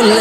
Oke,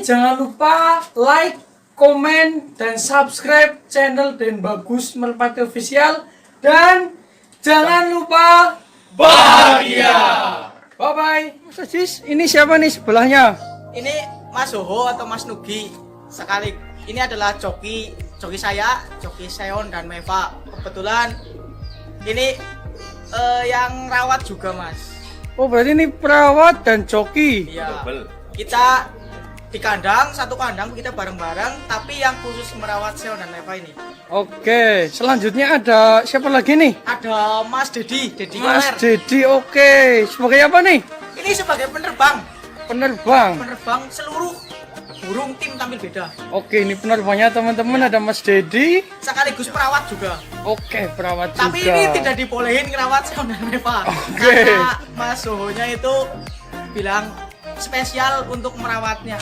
jangan lupa like, komen, dan subscribe channel Den Bagus Merpati Official. Dan jangan lupa bahagia. Bye-bye. Mas Ajis, ini siapa nih sebelahnya? Ini Mas Hoho atau Mas Nugi sekali. Ini adalah joki saya, joki Seon dan Meva. Kebetulan ini yang rawat juga, Mas. Oh, berarti ini perawat dan joki. Iya. Kita di kandang, satu kandang kita bareng-bareng, tapi yang khusus merawat Seon dan Meva ini. Oke, selanjutnya ada siapa lagi nih? Ada Mas Dedi Mas Koler. Dedi, oke. Sebagai apa nih? Ini sebagai penerbang Penerbang. seluruh burung tim tampil beda. Oke, ini penerbangnya teman-teman, ada Mas Dedi. Sekaligus perawat juga. Oke, perawat Tapi juga. ini tidak dibolehin ngerawat Seon dan Meva. Oke. Karena Mas Hohonya itu bilang spesial untuk merawatnya.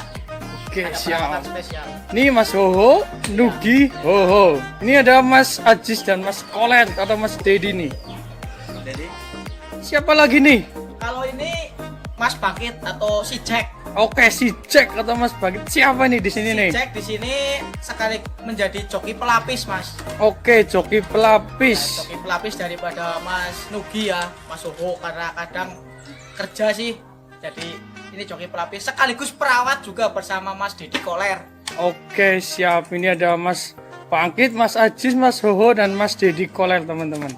Oke, Ada siap. perawatan spesial. Ini Mas Hoho, Nugi, Hoho. Ini ada Mas Ajis dan Mas Koler atau Mas Dedi nih. Jadi Siapa lagi nih? kalau ini Mas Bakit atau si Jack. Oke, si Jack atau Mas Bagit. Siapa nih di sini nih? Jack di sini sekali menjadi joki pelapis, Mas. Oke, joki pelapis. Joki pelapis daripada Mas Nugi ya, Mas Hoho, karena kadang kerja sih. Jadi ini joki pelapis sekaligus perawat juga bersama Mas Dedi Koler. Oke, siap. Ini ada Mas Bangkit, Mas Ajis, Mas Hoho, dan Mas Dedi Koler, teman-teman.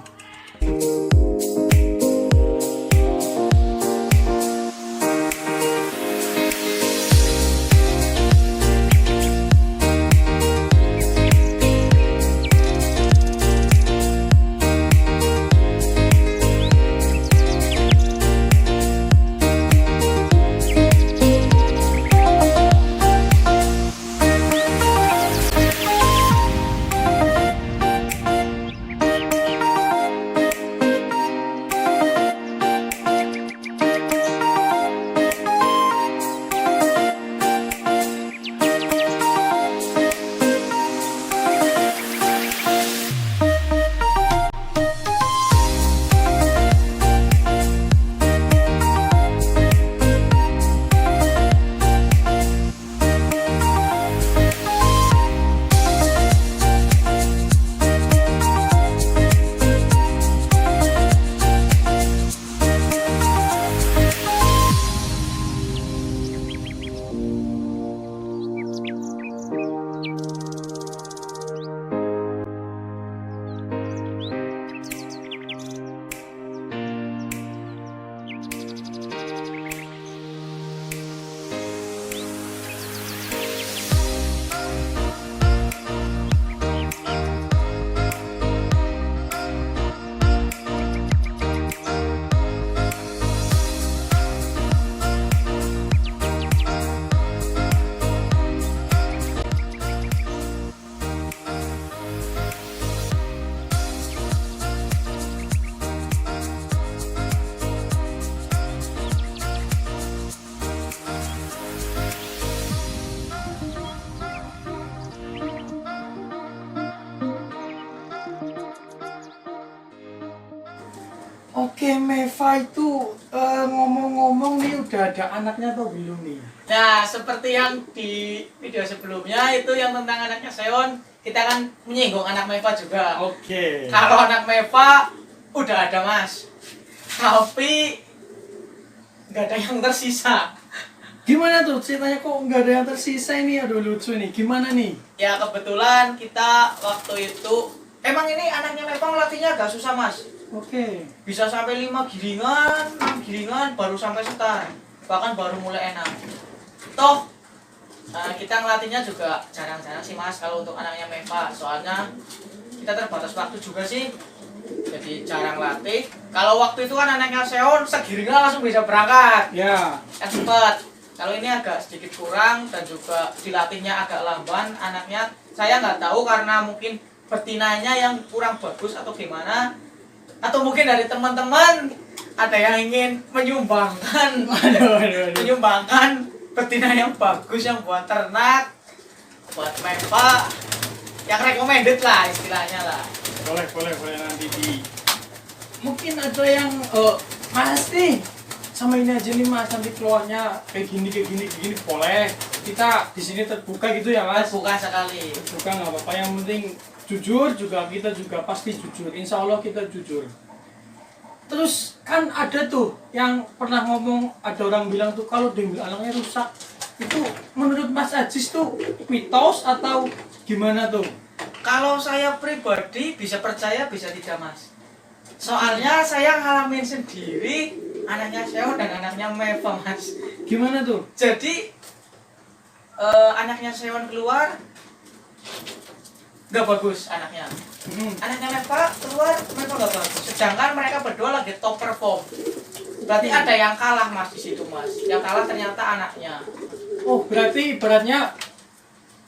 Oke, Meva itu ngomong-ngomong nih udah ada anaknya atau belum nih? Nah, seperti yang di video sebelumnya itu yang tentang anaknya Seon, kita kan menyinggung anak Meva juga. Oke. Kalau anak Meva udah ada, Mas. Tapi nggak ada yang tersisa. Gimana tuh ceritanya kok nggak ada yang tersisa ini? Aduh lucu nih. Gimana nih? Ya kebetulan kita waktu itu emang ini anaknya Meva ngelatihnya agak susah, Mas. Oke. Bisa sampai 5 giringan, 6 giringan baru sampai setar. Bahkan baru mulai enak. Toh kita ngelatihnya juga jarang-jarang sih, Mas, kalau untuk anaknya Meva. Soalnya kita terbatas waktu juga sih. Jadi jarang latih. Kalau waktu itu kan anaknya Seon segiringan langsung bisa berangkat. Ya. Kan cepat. Kalau ini agak sedikit kurang dan juga dilatihnya agak lamban anaknya. Saya nggak tahu karena mungkin betinanya yang kurang bagus atau gimana, atau mungkin dari teman-teman ada yang ingin menyumbangkan menyumbangkan betina yang bagus yang buat ternak, buat mepa, yang recommended lah istilahnya lah. Boleh nanti mungkin ada yang Mas nih sama ini aja nih Mas, nanti keluarnya kayak gini boleh, kita di sini terbuka gitu ya Mas. Terbuka sekali. Terbuka nggak apa-apa, yang penting jujur juga, kita juga pasti jujur, insya Allah kita jujur. Terus kan ada tuh yang pernah ngomong, ada orang bilang tuh kalau diambil anaknya rusak, itu menurut Mas Ajis tuh mitos atau gimana tuh? Kalau saya pribadi bisa percaya bisa tidak Mas. Soalnya saya ngalamin sendiri anaknya Seon dan anaknya Meva Mas. Gimana tuh? Jadi anaknya Seon keluar nggak bagus anaknya. Anaknya Meva keluar Meva nggak bagus. Sedangkan mereka berdua lagi top perform. Berarti ada yang kalah Mas di situ Mas. Yang kalah ternyata anaknya. Oh berarti ibaratnya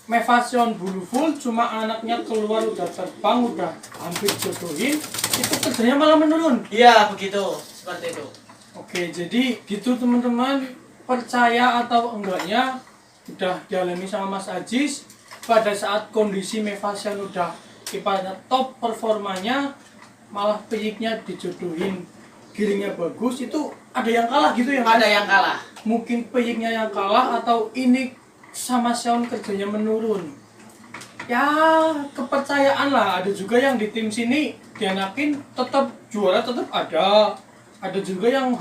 Meva Seon Beautiful cuma anaknya keluar udah terbang, udah hampir jodohin, itu kerjanya malah menurun. Iya begitu, seperti itu. Oke, jadi gitu teman-teman, percaya atau enggaknya udah dialami sama Mas Ajis, pada saat kondisi Meva Seon udah ibaratnya top performanya, malah peyiknya dijodohin, giringnya bagus, itu ada yang kalah gitu ya Mas? Ada yang kalah. Mungkin peyiknya yang kalah atau ini sama Seon kerjanya menurun. Ya kepercayaan lah, ada juga yang di tim sini dianakin tetap juara, tetap ada. Ada juga yang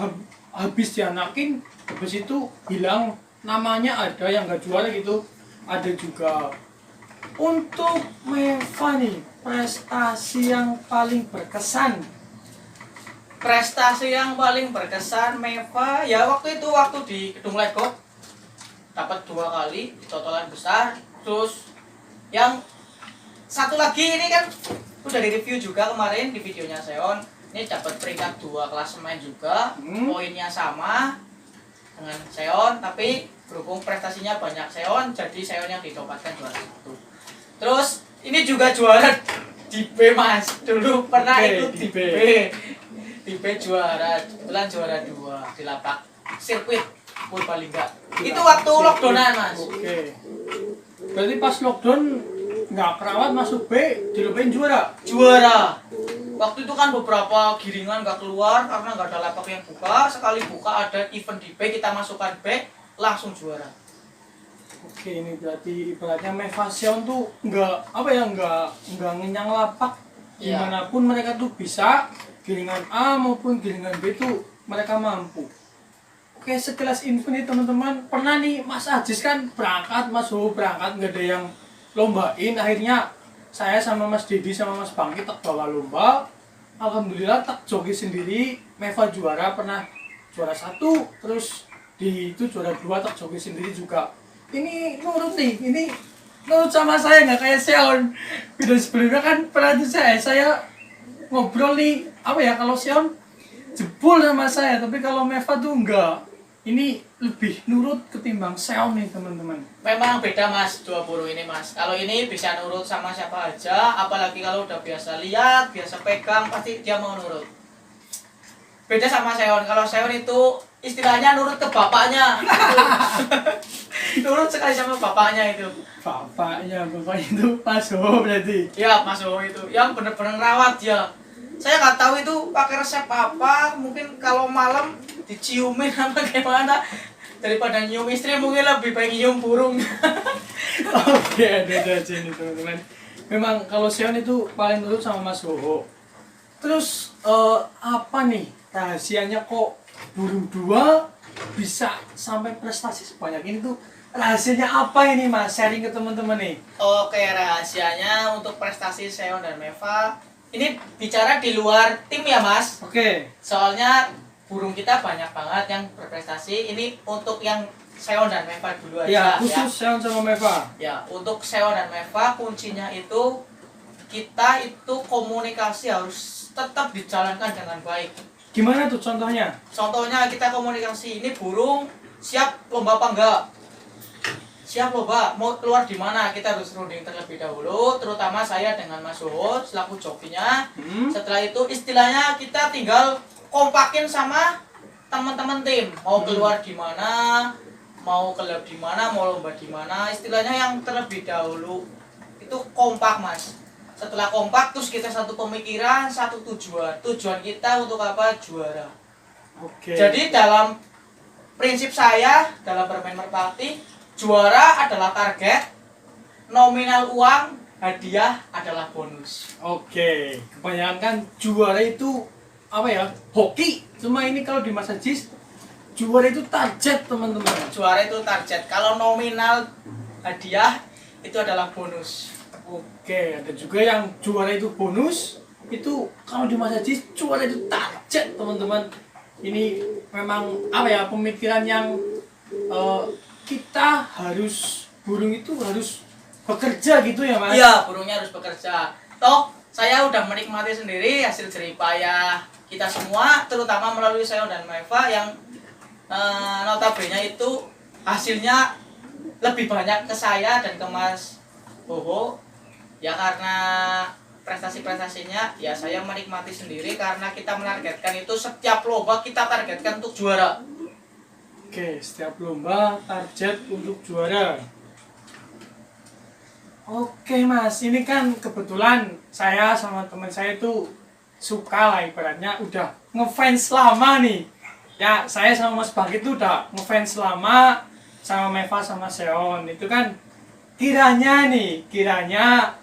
habis dianakin, habis itu hilang namanya, ada yang gak juara gitu, ada juga. Untuk Meva nih, prestasi yang paling berkesan. Prestasi yang paling berkesan Meva ya waktu di Gedung Lego dapat 2 kali totalan besar. Terus yang satu lagi ini kan udah di review juga kemarin di videonya Seon, ini dapat peringkat 2 klasemen juga. Poinnya sama dengan Seon, tapi berhubung prestasinya banyak Seon, jadi Seon yang didapatkan juara 1. Terus ini juga juara di B Mas, dulu pernah ikut di B. Di B juara, kebetulan juara 2 di lapak sirkuit Purbalingga. Itu waktu lockdownan Mas. Oke. Berarti pas lockdown nggak kerawat masuk B, dilupain juara. Juara. Waktu itu kan beberapa giringan nggak keluar karena nggak ada lapak yang buka. Sekali buka ada event di B, kita masukkan B, langsung juara. Oke, ini berarti ibaratnya Meva Seon tuh nggak ngenyang lapak. Iya. Dimanapun mereka tuh bisa, giringan A maupun giringan B tuh mereka mampu. Oke, sekelas info nih teman-teman, pernah nih Mas Ajis kan berangkat, Mas Ho berangkat, nggak ada yang lombain, akhirnya saya sama Mas Dedi sama Mas Bangki tak bawa lomba. Alhamdulillah tak joki sendiri, Meva juara, pernah juara 1, terus di itu juara 2 tak joki sendiri juga. Ini nurut nih, ini nurut sama saya, nggak kayak Seon. Video sebelumnya kan pernah tuh saya ngobrol nih, apa ya, kalau Seon jebol sama saya, tapi kalau Meva tuh enggak. Ini lebih nurut ketimbang Seon nih teman-teman. Memang beda Mas, 2 burung ini Mas. Kalau ini bisa nurut sama siapa aja, apalagi kalau udah biasa lihat, biasa pegang, pasti dia mau nurut. Beda sama Seon. Kalau Seon itu istilahnya nurut ke bapaknya. Nurut sekali sama bapaknya itu. Bapaknya itu Mas Ho berarti. Ya Mas Ho itu, yang bener-bener rawat dia. Saya nggak tahu itu pakai resep apa, mungkin kalau malam diciumin apa gimana, daripada nyium istri mungkin lebih baik nyium burung. Oke, ada aja nih teman-teman. Memang kalau Seon itu paling nurut sama Mas Ho. Terus apa nih rahasianya kok burung 2 bisa sampai prestasi sebanyak ini tuh? Rahasianya apa ini Mas? Sharing ke teman-teman nih. Oke, rahasianya untuk prestasi Seon dan Meva, ini bicara di luar tim ya Mas. Oke. Soalnya burung kita banyak banget yang berprestasi. Ini untuk yang Seon dan Meva dulu aja Ya, khusus Seon sama Meva. Ya, untuk Seon dan Meva kuncinya itu kita itu komunikasi harus tetap dijalankan dengan baik. Gimana tuh contohnya? Contohnya kita komunikasi, ini burung siap lomba apa enggak? Siap loh, Pak. Mau keluar di mana? Kita harus runding terlebih dahulu, terutama saya dengan Mas Suho selaku jokinya. Setelah itu istilahnya kita tinggal kompakin sama teman-teman tim. Mau keluar di mana, mau kelab di mana, mau lomba di mana. Istilahnya yang terlebih dahulu itu kompak, Mas. Setelah kompak terus kita satu pemikiran, satu tujuan. Tujuan kita untuk apa? Juara. Oke. Jadi dalam prinsip saya dalam bermain merpati, juara adalah target, nominal uang, hadiah adalah bonus. Oke, kebanyakan kan juara itu apa ya? Hoki. Cuma ini kalau di Mas Ajis, juara itu target, teman-teman. Juara itu target. Kalau nominal hadiah itu adalah bonus. Oke, ada juga yang juara itu bonus. Itu kalau di Mas Ajis, juara itu target, teman-teman. Ini memang apa ya? Pemikiran yang kita harus, burung itu harus bekerja gitu ya, Mas? Iya, burungnya harus bekerja. Toh, saya udah menikmati sendiri hasil jerih payah kita semua, terutama melalui saya dan Meva yang notabene itu hasilnya lebih banyak ke saya dan ke Mas Bobo. Ya karena prestasi-prestasinya, ya saya menikmati sendiri karena kita menargetkan itu setiap lomba kita targetkan untuk juara. Oke, setiap lomba target untuk juara. Oke Mas, ini kan kebetulan saya sama teman saya itu suka lah ibaratnya udah ngefans lama nih. Ya, saya sama Mas Bang itu udah ngefans lama sama Meva sama Seon. Itu kan kiranya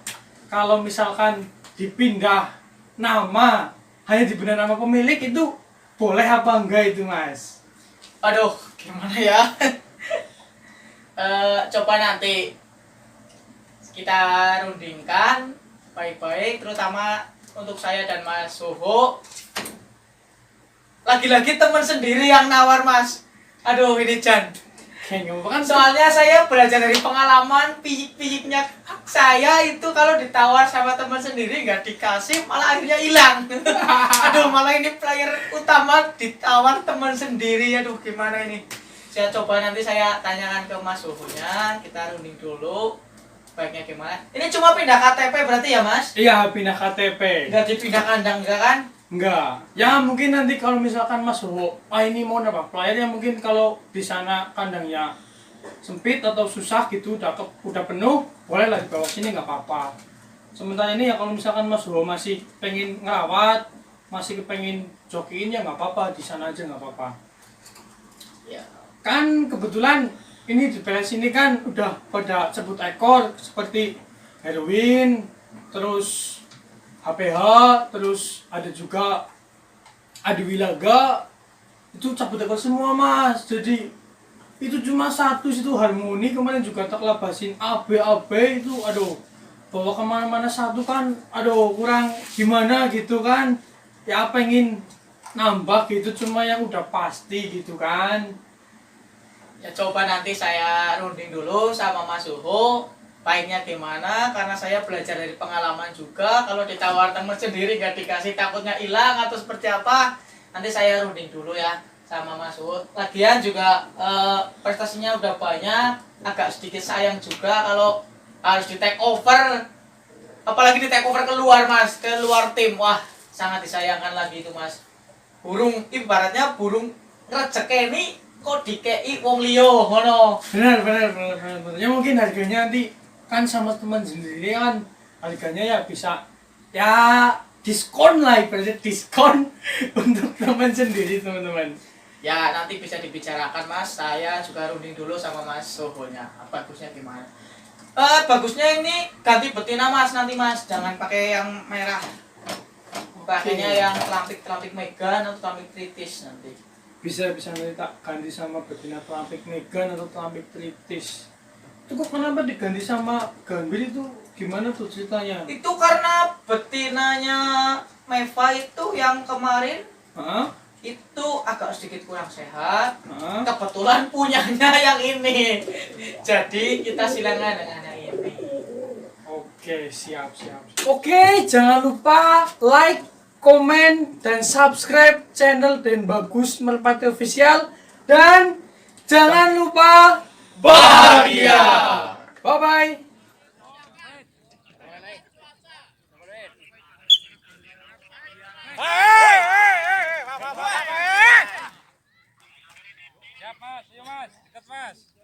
kalau misalkan dipindah nama, hanya dipindah nama pemilik itu boleh apa enggak itu Mas? Aduh, gimana ya? Coba nanti kita rundingkan baik-baik, terutama untuk saya dan Mas Suho. Lagi-lagi teman sendiri yang nawar, Mas. Aduh, ini Jan. Kan Soalnya saya belajar dari pengalaman, piyik-piyiknya saya itu kalau ditawar sama teman sendiri nggak dikasih, malah akhirnya hilang. Aduh, malah ini player utama ditawar teman sendiri. Aduh, gimana ini? Saya coba nanti saya tanyakan ke Mas Suhunya, kita runding dulu. Baiknya gimana? Ini cuma pindah KTP berarti ya, Mas? iya, pindah KTP. Nggak dipindah kandang enggak kan? Enggak. Ya mungkin nanti kalau misalkan Mas Suho, ini mau nambah playernya mungkin kalau di sana kandangnya sempit atau susah gitu udah penuh, boleh lah dibawa sini nggak apa-apa. Sementara ini ya kalau misalkan Mas Suho masih pengen ngerawat, masih pengen jokiin ya nggak apa-apa, di sana aja nggak apa-apa. Ya. Kan kebetulan ini di PS ini kan udah pada sebut ekor seperti Herwin, terus HPH, terus ada juga Adiwilaga, itu cabut ekor semua Mas. Jadi itu cuma satu situ Harmoni, kemarin juga tak labasin AB itu, aduh bawa kemana-mana satu kan, aduh kurang gimana gitu kan. Ya pengen nambah gitu, cuma yang udah pasti gitu kan. Ya coba nanti saya runding dulu sama Mas Suho. Baiknya gimana, karena saya belajar dari pengalaman juga. Kalau ditawar teman sendiri nggak dikasih takutnya hilang atau seperti apa, nanti saya runding dulu ya sama Mas Suho. Lagian juga prestasinya udah banyak, agak sedikit sayang juga kalau harus di take over, apalagi di take over keluar Mas, keluar tim. Wah, sangat disayangkan lagi itu Mas. Burung, ibaratnya burung rezeki kok dikei wong liya ngono. Benar. Ya mungkin harganya nanti kan sama teman sendiri kan, harganya ya bisa ya diskon lah, ibaratnya diskon untuk teman sendiri teman-teman. Ya nanti bisa dibicarakan Mas, saya juga runding dulu sama Mas Sohonya. Bagusnya gimana? Bagusnya ini ganti betina Mas nanti Mas, jangan pakai yang merah. Pakainya yang telampik Megan atau telampik Tritis nanti. Bisa nanti tak ganti sama betina telampik Megan atau telampik Tritis. Itu kok kenapa diganti sama Gambir itu gimana tuh ceritanya? Itu karena betinanya Meva itu yang kemarin itu agak sedikit kurang sehat. Kebetulan punyanya yang ini. Jadi kita silangan dengan yang ini. Oke, siap. Oke, jangan lupa like, komen, dan subscribe channel Den Bagus Merpati Official. Dan jangan lupa bahagia. Bye-bye. Siap mas, iya mas, dekat mas.